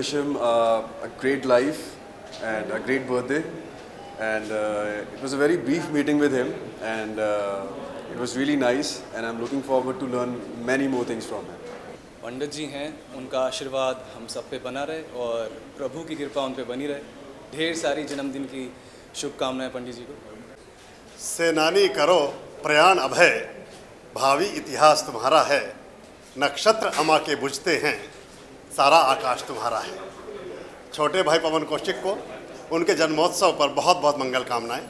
wish him a great life and a great birthday. And it was a very brief meeting with him, and it was really nice. And I'm looking forward to learn many more things from him. पंडित जी हैं, उनका आशीर्वाद हम सब पे बना रहे और प्रभु की कृपा उन पे बनी रहे। ढेर सारी जन्मदिन की शुभकामनाएं पंडित जी को। सेनानी करो प्रयाण अभय, भावी इतिहास तुम्हारा है। नक्षत्र अमा के बुझते हैं, सारा आकाश तुम्हारा है। छोटे भाई पवन कौशिक को उनके जन्मोत्सव पर बहुत बहुत मंगल कामनाएं।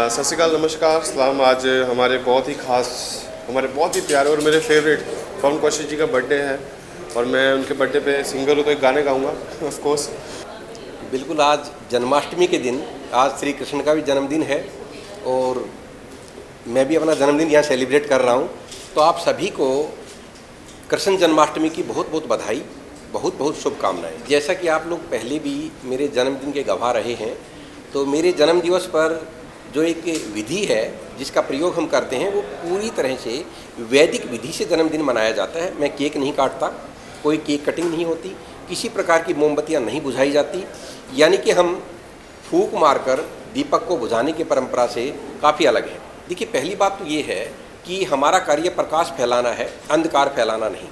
सत श्री अकाल, नमस्कार, सलाम। आज हमारे बहुत ही खास, हमारे बहुत ही प्यारे और मेरे फेवरेट पवन कौशिक जी का बर्थडे है और मैं उनके बर्थडे पे सिंगर हूँ तो एक गाने गाऊंगा ऑफ कोर्स। बिल्कुल, आज जन्माष्टमी के दिन, आज श्री कृष्ण का भी जन्मदिन है और मैं भी अपना जन्मदिन यहाँ सेलिब्रेट कर रहा हूँ। तो आप सभी को कृष्ण जन्माष्टमी की बहुत बहुत बधाई, बहुत बहुत शुभकामनाएं। जैसा कि आप लोग पहले भी मेरे जन्मदिन के गवाह रहे हैं, तो मेरे जन्मदिवस पर जो एक विधि है जिसका प्रयोग हम करते हैं वो पूरी तरह से वैदिक विधि से जन्मदिन मनाया जाता है। मैं केक नहीं काटता, कोई केक कटिंग नहीं होती, किसी प्रकार की मोमबत्तियां नहीं बुझाई जाती, यानी कि हम फूंक मारकर दीपक को बुझाने की परंपरा से काफ़ी अलग है। देखिए, पहली बात तो ये है कि हमारा कार्य प्रकाश फैलाना है, अंधकार फैलाना नहीं,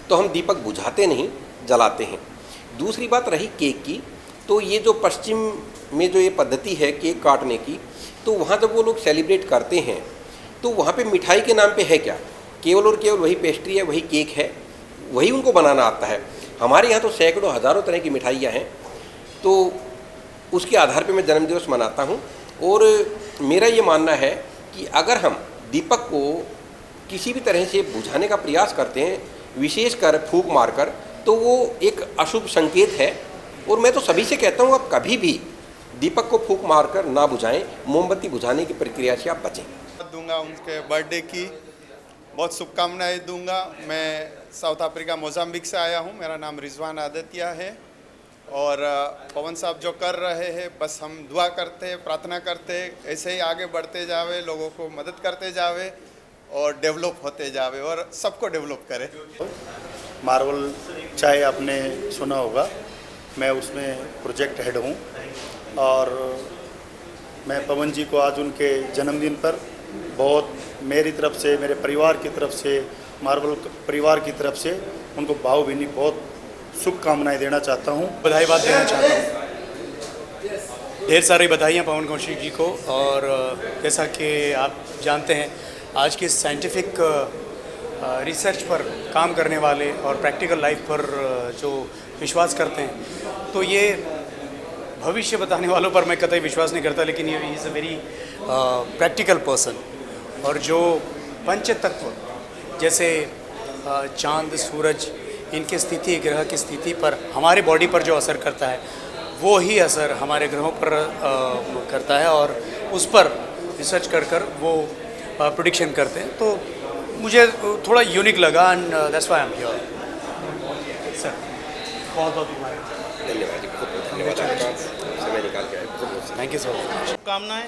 तो हम दीपक बुझाते नहीं, जलाते हैं। दूसरी बात रही केक की, तो ये जो पश्चिम में जो ये पद्धति है केक काटने की, तो वहाँ जब वो लोग सेलिब्रेट करते हैं तो वहाँ पे मिठाई के नाम पे है क्या, केवल और केवल वही पेस्ट्री है, वही केक है, वही उनको बनाना आता है। हमारे यहाँ तो सैकड़ों हज़ारों तरह की मिठाइयाँ हैं, तो उसके आधार पे मैं जन्मदिवस मनाता हूँ। और मेरा ये मानना है कि अगर हम दीपक को किसी भी तरह से बुझाने का प्रयास करते हैं, विशेषकर फूंक मारकर, तो वो एक अशुभ संकेत है। और मैं तो सभी से कहता हूँ, आप कभी भी दीपक को फूंक मारकर ना बुझाएं, मोमबत्ती बुझाने की प्रक्रिया से आप बचें। दूंगा उनके बर्थडे की बहुत शुभकामनाएं दूंगा। मैं साउथ अफ्रीका मोजाम्बिक से आया हूँ। मेरा नाम रिजवान आदित्य है और पवन साहब जो कर रहे हैं, बस हम दुआ करते हैं, प्रार्थना करते हैं, ऐसे ही आगे बढ़ते जावे, लोगों को मदद करते जावे और डेवलप होते जावे और सबको डेवलप करे। मार्वल चाहे आपने सुना होगा, मैं उसमें प्रोजेक्ट हेड हूँ और मैं पवन जी को आज उनके जन्मदिन पर बहुत मेरी तरफ से, मेरे परिवार की तरफ से, मार्वल परिवार की तरफ से उनको भावभीनी बहुत शुभकामनाएं देना चाहता हूँ, बधाई बात देना चाहता हूँ। ढेर सारी बधाइयाँ पवन कौशिक जी को। और जैसा कि आप जानते हैं, आज के साइंटिफिक रिसर्च पर काम करने वाले और प्रैक्टिकल लाइफ पर जो विश्वास करते हैं, तो ये भविष्य बताने वालों पर मैं कतई विश्वास नहीं करता, लेकिन ये is a very practical person. और जो पंच तत्व जैसे चांद, सूरज, इनकी स्थिति, ग्रह की स्थिति पर हमारे बॉडी पर जो असर करता है, वो ही असर हमारे ग्रहों पर करता है और उस पर रिसर्च कर वो प्रेडिक्शन करते हैं। तो मुझे थोड़ा यूनिक लगा and that's why I am here sir. बहुत बहुत थैंक यू सर। शुभकामनाएं।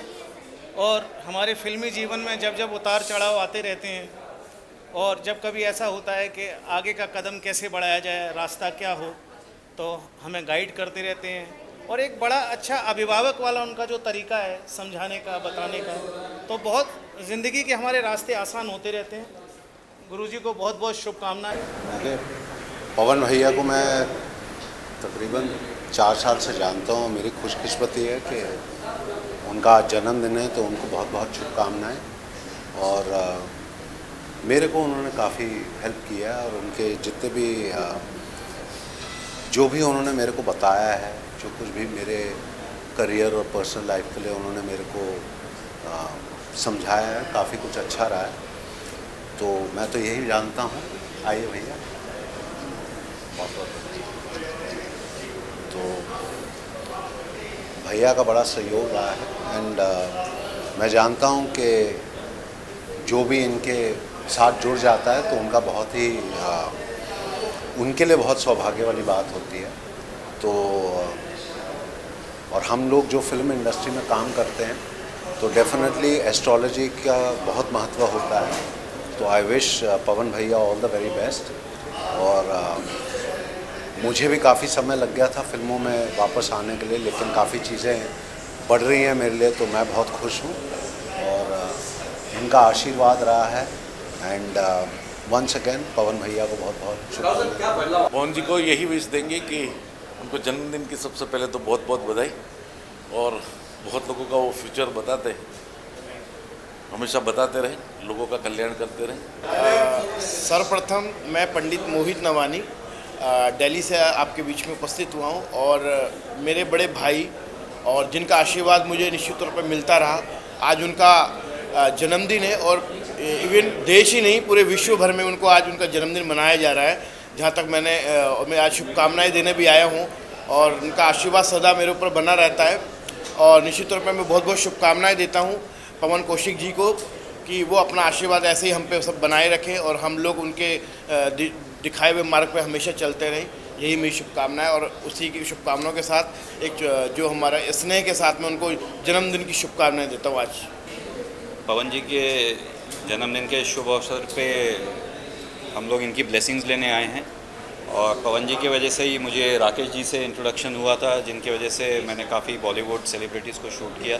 और हमारे फिल्मी जीवन में जब जब उतार चढ़ाव आते रहते हैं और जब कभी ऐसा होता है कि आगे का कदम कैसे बढ़ाया जाए, रास्ता क्या हो, तो हमें गाइड करते रहते हैं। और एक बड़ा अच्छा अभिभावक वाला उनका जो तरीका है समझाने का, बताने का, तो बहुत ज़िंदगी के हमारे रास्ते आसान होते रहते हैं। गुरुजी को बहुत बहुत शुभकामनाएं। पवन भैया को मैं तकरीबन 4 साल से जानता हूँ। मेरी खुशकिस्मती है कि उनका जन्मदिन है, तो उनको बहुत बहुत शुभकामनाएं। और मेरे को उन्होंने काफ़ी हेल्प किया और उनके जितने भी जो भी उन्होंने मेरे को बताया है, जो कुछ भी मेरे करियर और पर्सनल लाइफ के लिए उन्होंने मेरे को समझाया है, काफ़ी कुछ अच्छा रहा है। तो मैं तो यही जानता हूँ। आइए भैया, बहुत बहुत। तो भैया का बड़ा सहयोग रहा है एंड मैं जानता हूँ कि जो भी इनके साथ जुड़ जाता है तो उनका बहुत ही उनके लिए बहुत सौभाग्य वाली बात होती है। तो और हम लोग जो फिल्म इंडस्ट्री में काम करते हैं तो डेफिनेटली एस्ट्रोलॉजी का बहुत महत्व होता है। तो आई विश पवन भैया ऑल द वेरी बेस्ट। और मुझे भी काफ़ी समय लग गया था फिल्मों में वापस आने के लिए, लेकिन काफ़ी चीज़ें बढ़ रही हैं मेरे लिए, तो मैं बहुत खुश हूँ और इनका आशीर्वाद रहा है। एंड वंस अगेन पवन भैया को बहुत बहुत शुक्रिया। पवन जी को यही विश देंगे कि उनको जन्मदिन की सबसे पहले तो बहुत बहुत बधाई, और बहुत लोगों का वो फ्यूचर बताते हैं, हमेशा बताते रहे, लोगों का कल्याण करते रहे। सर्वप्रथम मैं पंडित मोहित नवानी दिल्ली से आपके बीच में उपस्थित हुआ हूँ, और मेरे बड़े भाई और जिनका आशीर्वाद मुझे निश्चित तौर पर मिलता रहा, आज उनका जन्मदिन है, और इवन देश ही नहीं पूरे विश्व भर में उनको आज उनका जन्मदिन मनाया जा रहा है। जहाँ तक मैं आज शुभकामनाएं देने भी आया हूँ, और उनका आशीर्वाद सदा मेरे ऊपर बना रहता है। और निश्चित तौर पर मैं बहुत बहुत शुभकामनाएं देता हूँ पवन कौशिक जी को कि वो अपना आशीर्वाद ऐसे ही हम पे सब बनाए रखें, और हम लोग उनके दिखाए हुए मार्ग पे हमेशा चलते रहें। यही मेरी शुभकामना है, और उसी की शुभकामनाओं के साथ एक जो हमारा स्नेह के साथ में उनको जन्मदिन की शुभकामनाएं देता हूँ। आज पवन जी के जन्मदिन के शुभ अवसर पे हम लोग इनकी ब्लेसिंग्स लेने आए हैं, और पवन जी की वजह से ही मुझे राकेश जी से इंट्रोडक्शन हुआ था, जिनकी वजह से मैंने काफ़ी बॉलीवुड सेलिब्रिटीज़ को शूट किया।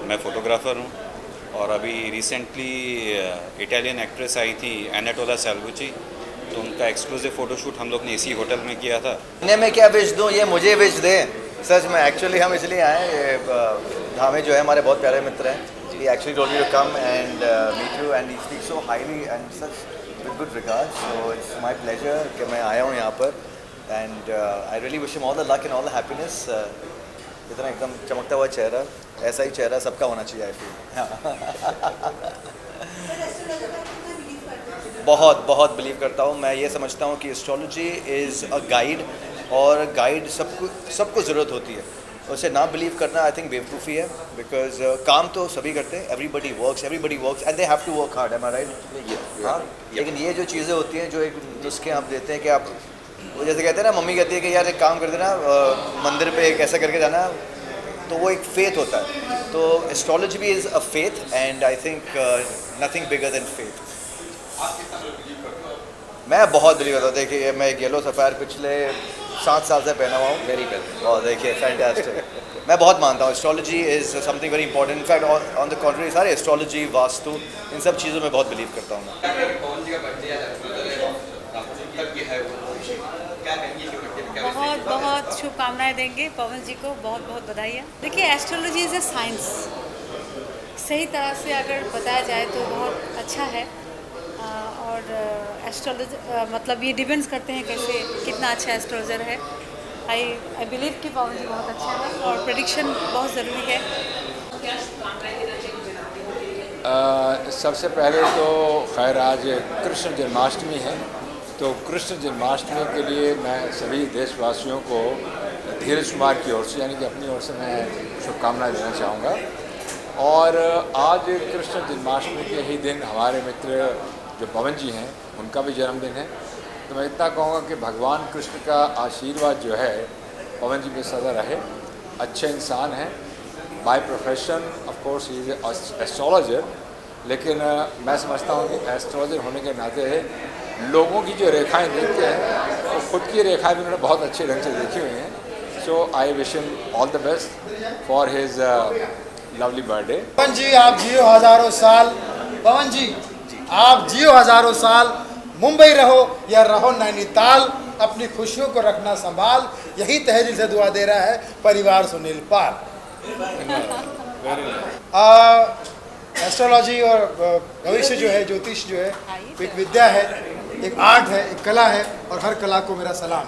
मैं फ़ोटोग्राफ़र हूँ, और अभी रिसेंटली इटालियन एक्ट्रेस आई थी एनाटोला सैल्वुची, तो उनका एक्सक्लूसिव फ़ोटोशूट हम लोग ने इसी होटल में किया था। मैं क्या विश दूँ, ये मुझे विश दें। सच में एक्चुअली हम इसलिए आए, धामे जो है हमारे बहुत प्यारे मित्र हैं, he actually told me to come and meet you, and he speaks so highly and such with good regards, so it's my pleasure कि मैं आया हूँ यहाँ पर, and I really wish him all the luck and all the happiness। इतना एकदम चमकता हुआ चेहरा, ऐसा ही चेहरा सबका होना चाहिए आई फील। बहुत बहुत बिलीव करता हूँ मैं। ये समझता हूँ कि एस्ट्रोलॉजी इज़ अ गाइड, और गाइड सबको ज़रूरत होती है। उसे ना बिलीव करना आई थिंक बेवकूफ़ी है, बिकॉज काम तो सभी करते हैं, everybody works and they have to work hard, am I right? हाँ, लेकिन ये जो चीज़ें होती हैं, जो एक नुस्खे आप देते हैं कि आप, वो जैसे कहते हैं ना, मम्मी कहती है कि यार एक काम कर देना, मंदिर पे कैसा करके जाना, तो वो एक फेथ होता है। तो एस्ट्रोलॉजी भी is a faith, and I think nothing bigger than faith. मैं बहुत बिलीव करता हूँ। देखिए, मैं एक येलो सफ़ायर पिछले 7 साल से पहना हुआ हूँ, वेरी वेल, और देखिए फैंटास्टिक। मैं बहुत मानता हूँ astrology is something very important. In fact on the contrary सारे एस्ट्रोलॉजी, वास्तु, इन सब चीज़ों में बहुत बिलीव करता हूँ मैं। बहुत बहुत शुभकामनाएं देंगे पवन जी को, बहुत बहुत बधाइयाँ। देखिए, एस्ट्रोलॉजी इज़ ए साइंस, सही तरह से अगर बताया जाए तो बहुत अच्छा है। और एस्ट्रोलॉजी मतलब ये डिपेंड्स करते हैं कैसे, कितना अच्छा एस्ट्रोलॉजर है। आई बिलीव कि पवन जी बहुत अच्छा है, और प्रेडिक्शन बहुत ज़रूरी है। सबसे पहले तो खैर आज कृष्ण जन्माष्टमी है, तो कृष्ण जन्माष्टमी के लिए मैं सभी देशवासियों को धीरज कुमार की ओर से, यानी कि अपनी ओर से मैं शुभकामनाएं देना चाहूँगा। और आज कृष्ण जन्माष्टमी के ही दिन हमारे मित्र जो पवन जी हैं, उनका भी जन्मदिन है। तो मैं इतना कहूँगा कि भगवान कृष्ण का आशीर्वाद जो है पवन जी पे सदा रहे। अच्छे इंसान हैं, by profession of course he is astrologer, लेकिन मैं समझता हूँ कि एस्ट्रोलॉजर होने के नाते लोगों की जो रेखाएं देखते हैं, तो खुद की रेखाएं भी उन्होंने बहुत अच्छे ढंग से देखी हुई हैं। So I wish him all the best for his lovely birthday. Pawan ji आप जियो हज़ारों साल। पवन जी आप जियो हज़ारों साल। मुंबई रहो या रहो नैनीताल, अपनी खुशियों को रखना संभाल। यही तहे दिल से दुआ दे रहा है परिवार सुनील पाल। एस्ट्रोलॉजी और भविष्य जो है, ज्योतिष जो है, एक विद्या है, एक आर्ट है, एक कला है, और हर कला को मेरा सलाम।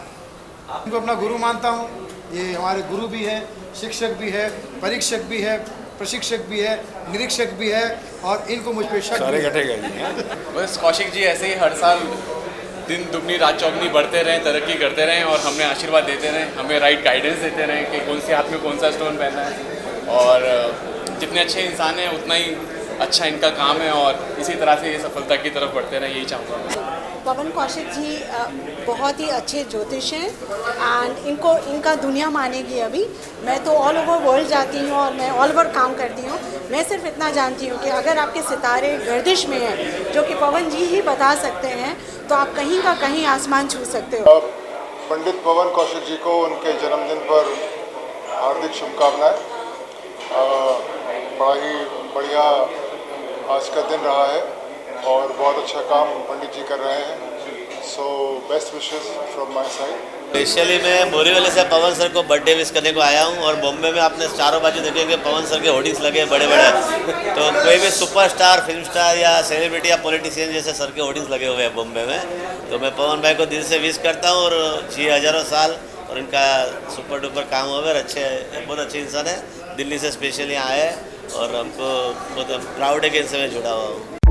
इनको अपना गुरु मानता हूँ। ये हमारे गुरु भी है, शिक्षक भी है, परीक्षक भी है, प्रशिक्षक भी है, निरीक्षक भी है, और इनको मुझ पर शक भी है। बस कौशिक जी ऐसे ही हर साल दिन दुगनी रात चौगनी बढ़ते रहें, तरक्की करते रहें, और हमें आशीर्वाद देते रहें, हमें राइट गाइडेंस देते रहें कि कौन से हाथ में कौन सा स्टोन पहनना है। और जितने अच्छे इंसान हैं उतना ही अच्छा इनका काम है, और इसी तरह से ये सफलता की तरफ बढ़ते रहें, यही चाहूँगा मैं। पवन कौशिक जी बहुत ही अच्छे ज्योतिष हैं, एंड इनका दुनिया मानेगी। अभी मैं तो ऑल ओवर वर्ल्ड जाती हूँ, और मैं ऑल ओवर काम करती हूँ। मैं सिर्फ इतना जानती हूँ कि अगर आपके सितारे गर्दिश में हैं, जो कि पवन जी ही बता सकते हैं, तो आप कहीं का कहीं आसमान छू सकते हो। पंडित पवन कौशिक जी को उनके जन्मदिन पर हार्दिक शुभकामनाएं। बड़ा ही बढ़िया आज का दिन रहा है और बहुत अच्छा काम पंडित जी कर रहे हैं। So best wishes from my side. Specially मैं बोरीवली से पवन सर को बर्थडे विश करने को आया हूँ और बॉम्बे में आपने चारों बाजू देखेंगे पवन सर के होर्डिंग्स लगे बड़े बड़े। तो कोई भी सुपरस्टार, फिल्म स्टार या सेलिब्रिटी या पॉलिटिशियन जैसे सर के होर्डिंग्स लगे हुए हैं बॉम्बे में। तो मैं पवन भाई को दिल से विश करता हूँ और जी हज़ारों साल और इनका सुपर डुपर काम हो गया। बहुत अच्छे इंसान है, दिल्ली से स्पेशली आए और हमको बहुत प्राउड है कि इनसे मैं जुड़ा हुआ हूँ।